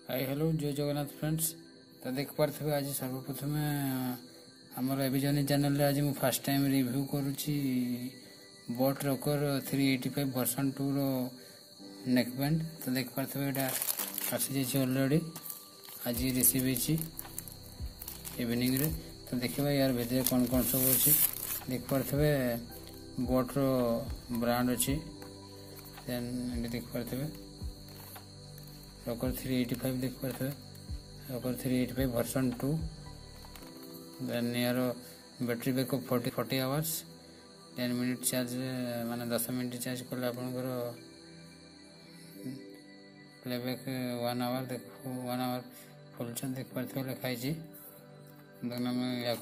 Hi hello जय Jagannath friends. तो देख पारे आज सर्वप्रथम आमर एविजन चैनल आज मुझे फास्ट टाइम रिव्यू करुच्ची बोट रॉकर 385 वर्सन 2 रो नेकबैंड। तो देख पारे यहाँ आसी जाइए ऑलरेडी आज रिसीव होती इवनिंग रे। तो देखा यार भितर कौन कौन सब अच्छी देख पारे बोट रो ब्रांड अच्छी देन देख पारे रॉकर 385 देख पारे रॉकर 385 वर्सन 2 देन यार battery backup 40 hours 10 minute charge माने 10 मिनिट चार्ज कले आपनकर प्लेबैक 1 आवर देख 1 आवर फुल चार्ज देख पारे लिखाई देन आम या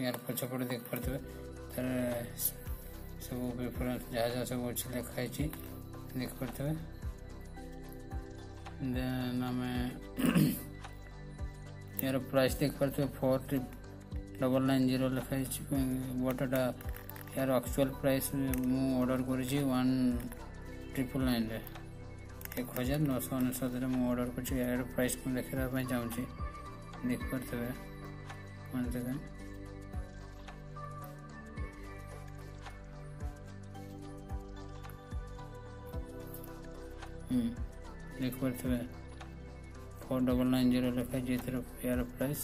यार पछपटे देख पारे तार सब प्रिफरेंस जहाँ जहाँ सब अच्छे लिखाई देख पारे देन आम यार प्राइस देख पारे 4990 लिखाई बटा यार एक्चुअल प्राइस मु ऑर्डर कर 1999 1999 मु ऑर्डर कर यार प्राइस को देखा चाहूँगी देख पारे 1 सेकेंड देख पारे 4990 लिखाई यार प्राइस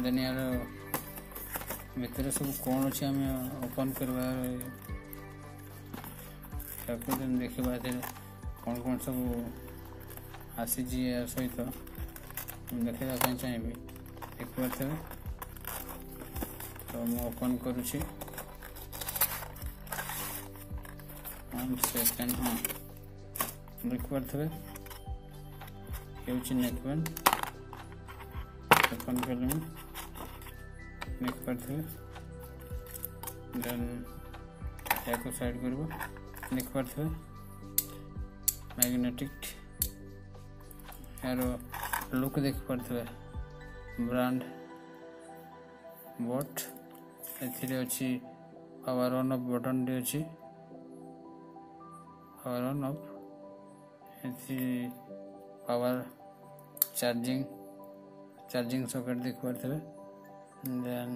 देन यार भितर सब कौन अच्छे आम ओपन करवा देखा कौन कौन सब आसी यार सहित देखा चाहिए देख पारे तो मुझे ओपन करुच्ची 1 सेकेंड हाँ देख पारे ये नेकबैंड ओपन कर देख पारे देन या साइड कर देख पारे मैग्नेटिक यार लुक देख पारे ब्रांड बोट ए अच्छी पावर ऑन ऑफ बटन टी अच्छी power on off power charging socket देख पारे देन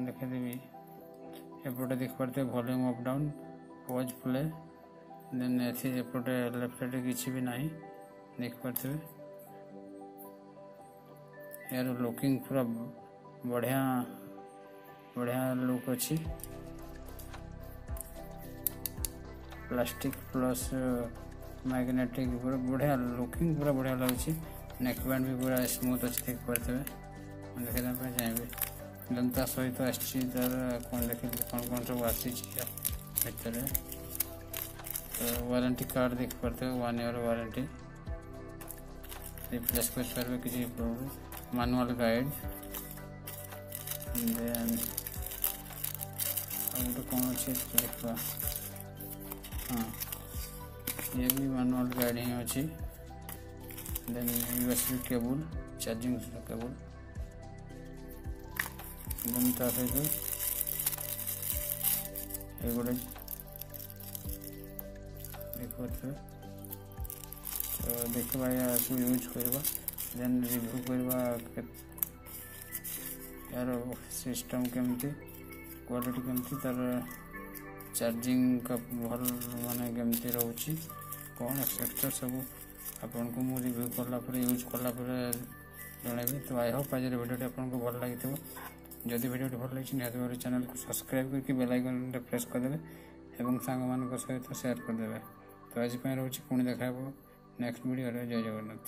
देखेदेवी एपटे देख पारे volume up down pause play then एपटे लेफ्ट साइड किसी भी नहीं देख पारे यार लुकिंग पूरा बढ़िया बढ़िया लुक अच्छी प्लास्टिक प्लस मैग्नेटिक पूरा बढ़िया लुकिंग पूरा बढ़िया लगे नेकबैंड भी पूरा स्मूथ अच्छे देख पारे देखा चाहिए देन ता सहित आर कौन देख कौन कौन सब आसी भितर तो वारंटी कार्ड देख पारे 1 ईयर वारंटी रिप्लेस कर पारे किसी प्रॉब्लम मैनुअल गाइड देन तो कौन अच्छे देखा हाँ ये भी मैनुअल गाइड ही अच्छी देन यूएसबी केबल चार्जिंग केबल देन ता सहित ये गोटे देख पारे तो देखा या यूज करवा देन रिव्यू करवा यार सिस्टम केमती क्वालिटी केमती तार चार्जिंग का भल माने केमती रोची कौन एक्सेट्रा सब आपन को मु रिव्यू करला पर यूज करला पर जणाबी। तो आई होप आज वीडियो आपन को भल लागिथो जदि वीडियो भल लगी निहाती भाव चैनल को सब्सक्राइब करके बेल आइकन प्रेस कर देबे एवं सांग मान सहित शेयर कर देबे। तो आज रोचे पुणी देखा नेक्स्ट वीडियो जय जगन्नाथ।